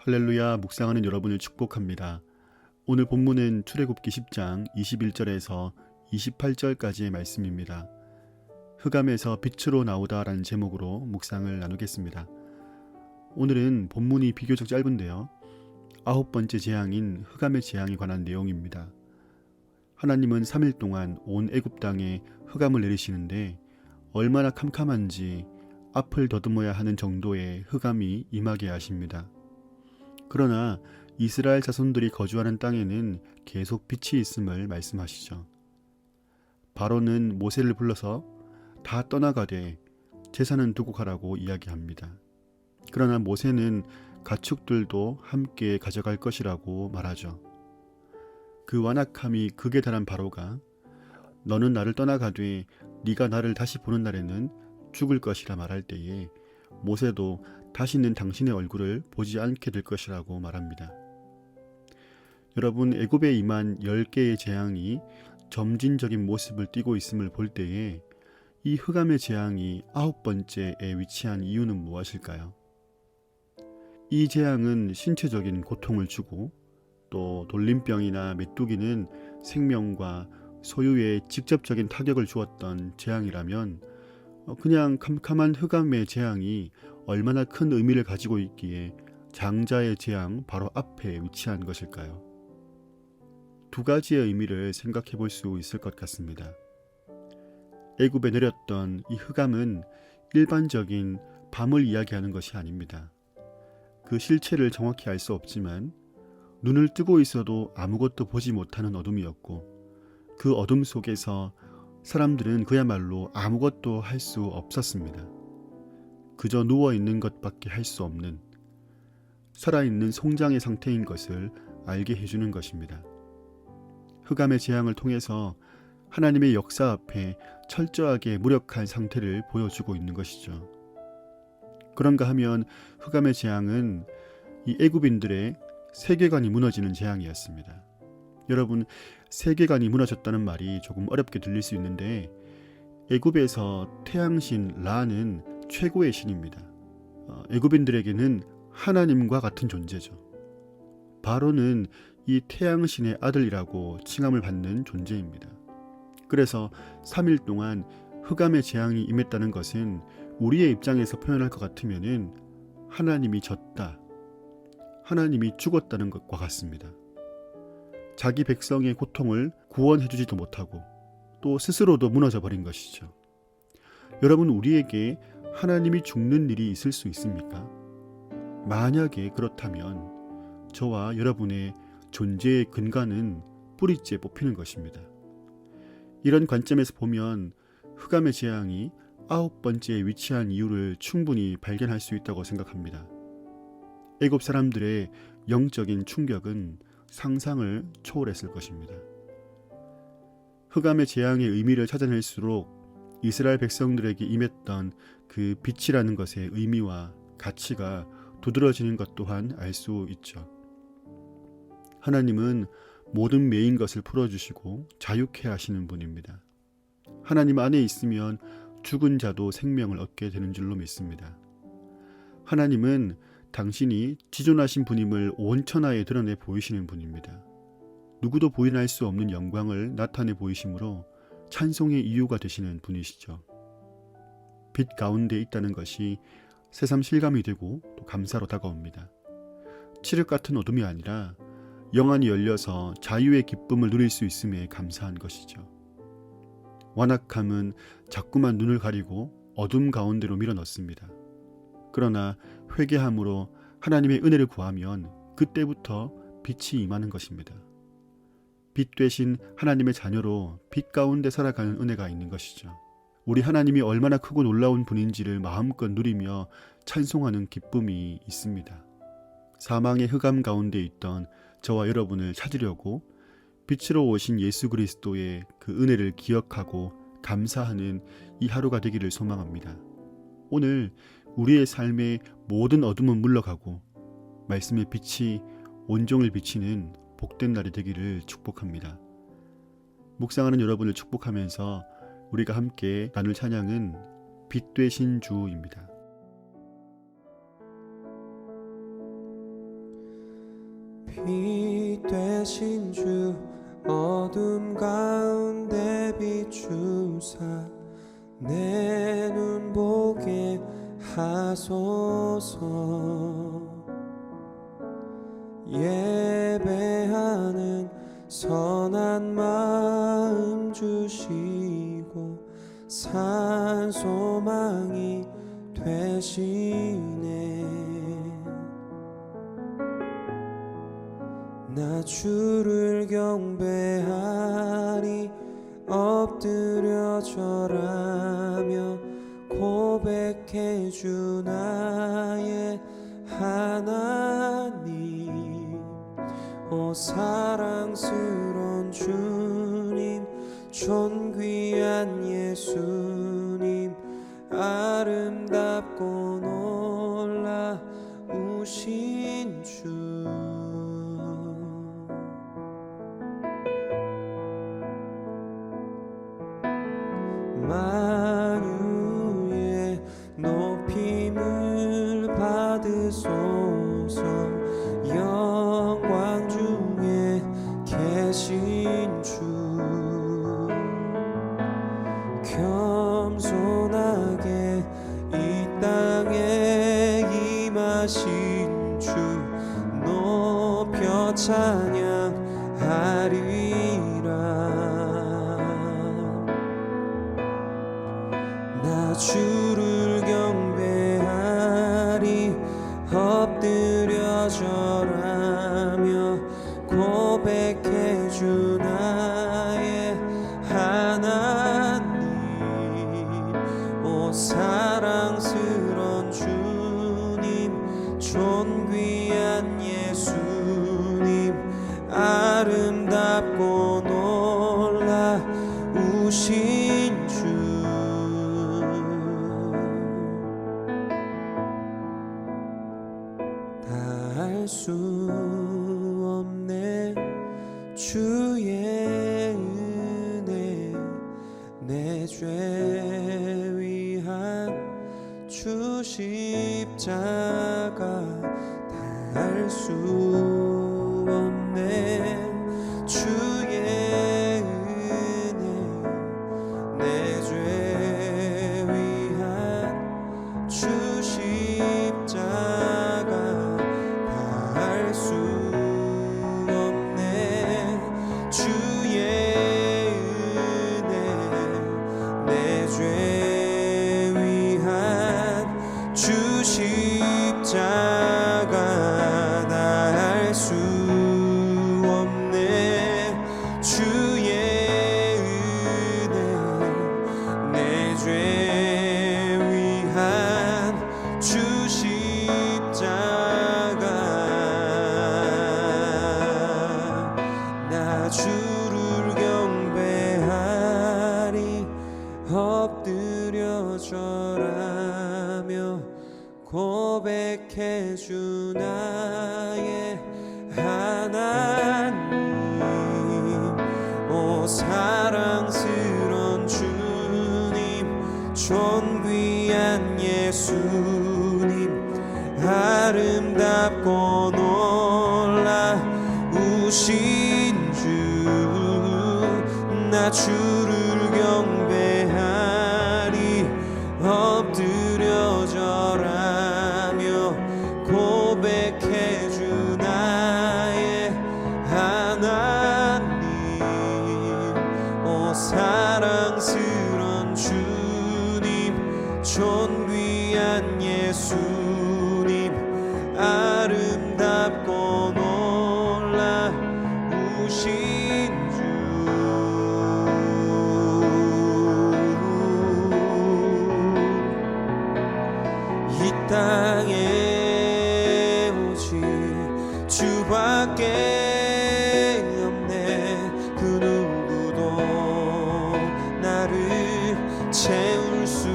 할렐루야, 묵상하는 여러분을 축복합니다. 오늘 본문은 출애굽기 10장 21절에서 28절까지의 말씀입니다. 흑암에서 빛으로 나오다라는 제목으로 묵상을 나누겠습니다. 오늘은 본문이 비교적 짧은데요. 9번째 재앙인 흑암의 재앙에 관한 내용입니다. 하나님은 3일 동안 온 애굽 땅에 흑암을 내리시는데 얼마나 캄캄한지 앞을 더듬어야 하는 정도의 흑암이 임하게 하십니다. 그러나 이스라엘 자손들이 거주하는 땅에는 계속 빛이 있음을 말씀하시죠. 바로는 모세를 불러서 다 떠나가되 제사는 두고 가라고 이야기합니다. 그러나 모세는 가축들도 함께 가져갈 것이라고 말하죠. 그 완악함이 극에 달한 바로가 너는 나를 떠나가되 네가 나를 다시 보는 날에는 죽을 것이라 말할 때에 모세도 다시는 당신의 얼굴을 보지 않게 될 것이라고 말합니다. 여러분, 애굽에 임한 10개의 재앙이 점진적인 모습을 띠고 있음을 볼 때에 이 흑암의 재앙이 9번째에 위치한 이유는 무엇일까요? 이 재앙은 신체적인 고통을 주고 또 돌림병이나 메뚜기는 생명과 소유에 직접적인 타격을 주었던 재앙이라면 그냥 캄캄한 흑암의 재앙이 얼마나 큰 의미를 가지고 있기에 장자의 재앙 바로 앞에 위치한 것일까요? 두 가지의 의미를 생각해 볼 수 있을 것 같습니다. 애굽에 내렸던 이 흑암은 일반적인 밤을 이야기하는 것이 아닙니다. 그 실체를 정확히 알 수 없지만 눈을 뜨고 있어도 아무것도 보지 못하는 어둠이었고 그 어둠 속에서 사람들은 그야말로 아무것도 할 수 없었습니다. 그저 누워있는 것밖에 할 수 없는 살아있는 송장의 상태인 것을 알게 해주는 것입니다. 흑암의 재앙을 통해서 하나님의 역사 앞에 철저하게 무력한 상태를 보여주고 있는 것이죠. 그런가 하면 흑암의 재앙은 이 애굽인들의 세계관이 무너지는 재앙이었습니다. 여러분, 세계관이 무너졌다는 말이 조금 어렵게 들릴 수 있는데 애굽에서 태양신 라는 최고의 신입니다. 애굽인들에게는 하나님과 같은 존재죠. 바로는 이 태양신의 아들이라고 칭함을 받는 존재입니다. 그래서 3일 동안 흑암의 재앙이 임했다는 것은 우리의 입장에서 표현할 것 같으면 하나님이 졌다, 하나님이 죽었다는 것과 같습니다. 자기 백성의 고통을 구원해주지도 못하고 또 스스로도 무너져 버린 것이죠. 여러분, 우리에게 하나님이 죽는 일이 있을 수 있습니까? 만약에 그렇다면 저와 여러분의 존재의 근간은 뿌리째 뽑히는 것입니다. 이런 관점에서 보면 흑암의 재앙이 9번째에 위치한 이유를 충분히 발견할 수 있다고 생각합니다. 애굽 사람들의 영적인 충격은 상상을 초월했을 것입니다. 흑암의 재앙의 의미를 찾아낼수록 이스라엘 백성들에게 임했던 그 빛이라는 것의 의미와 가치가 두드러지는 것 또한 알 수 있죠. 하나님은 모든 매인 것을 풀어주시고 자유케 하시는 분입니다. 하나님 안에 있으면 죽은 자도 생명을 얻게 되는 줄로 믿습니다. 하나님은 당신이 지존하신 분임을 온 천하에 드러내 보이시는 분입니다. 누구도 부인할 수 없는 영광을 나타내 보이심으로 찬송의 이유가 되시는 분이시죠. 빛 가운데 있다는 것이 새삼 실감이 되고 또 감사로 다가옵니다. 칠흑 같은 어둠이 아니라 영안이 열려서 자유의 기쁨을 누릴 수 있음에 감사한 것이죠. 완악함은 자꾸만 눈을 가리고 어둠 가운데로 밀어넣습니다. 그러나 회개함으로 하나님의 은혜를 구하면 그때부터 빛이 임하는 것입니다. 빛 되신 하나님의 자녀로 빛 가운데 살아가는 은혜가 있는 것이죠. 우리 하나님이 얼마나 크고 놀라운 분인지를 마음껏 누리며 찬송하는 기쁨이 있습니다. 사망의 흑암 가운데 있던 저와 여러분을 찾으려고 빛으로 오신 예수 그리스도의 그 은혜를 기억하고 감사하는 이 하루가 되기를 소망합니다. 오늘 우리의 삶의 모든 어둠은 물러가고 말씀의 빛이 온종일 비치는 복된 날이 되기를 축복합니다. 묵상하는 여러분을 축복하면서 우리가 함께 나눌 찬양은 빛 되신 주입니다. 빛 되신 주 어둠 가운데 비추사 내 눈 보게 하소서. 예배하는 선한 마음 주시고 산 소망이 되시네. 나 주를 경배하리 엎드려 절하며 고백해 주 나의 하나님. 오 사랑스러운 주님 존귀한 예수님 아름답고 놀라우신 주. 만유의 높임을 받으소서. 영광 중에 계신 주 겸손하게 이 땅에 임하신 주 높여 찬양하리라. 나 주를 경배하리 엎드려 절하며 고백해 주 나의 하나님. 오 사랑스러운 주님 존귀한 예수님 아름답고 놀라우신 주. 할 수 없네 주의 은혜. 내 죄 위한 주 십자가 다 할 수 없네 주의 은혜. 내 죄 위한 주 십자가 할 수 없네 주의 은혜. 내 죄 위한 주 십자가 다 할 수 없네 주의 은혜. 내 죄 위한 주 십자가 나 주를 경배하리 엎드려 절하며 고백해 주 나의 하나님. 오 사랑스러운 주님 존귀한 예수님 아름답고 놀라우신 주. 나 주를 경배하리 엎드려 절하며 고백해 주 나의 하나님. 오 사랑스러운 주님 존귀한 예수님 아름답고 놀라우신 주. 이 땅에 오직 주밖에 없네. 그 누구도 나를 채울 수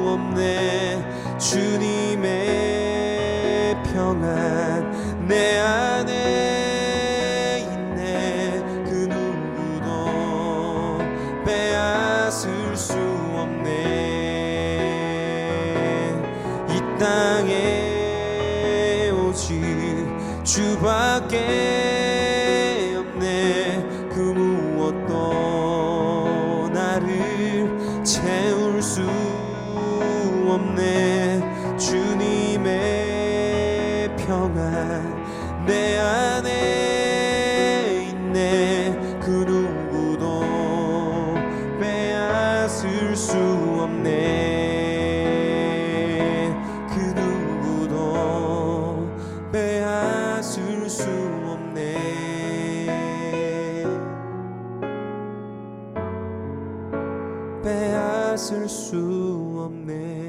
없네. 주님의 평안 내 안에 있네. 그 누구도 빼앗을 수 없네. 이 땅에 오직 주밖에 없네. 그 무엇도 나를 채울 수 없네. 주님의 평안 내 안에 있네. 그 누구도 빼앗을 수 없네. 그 누구도 빼앗을 수 없네. 빼앗을 수 없네.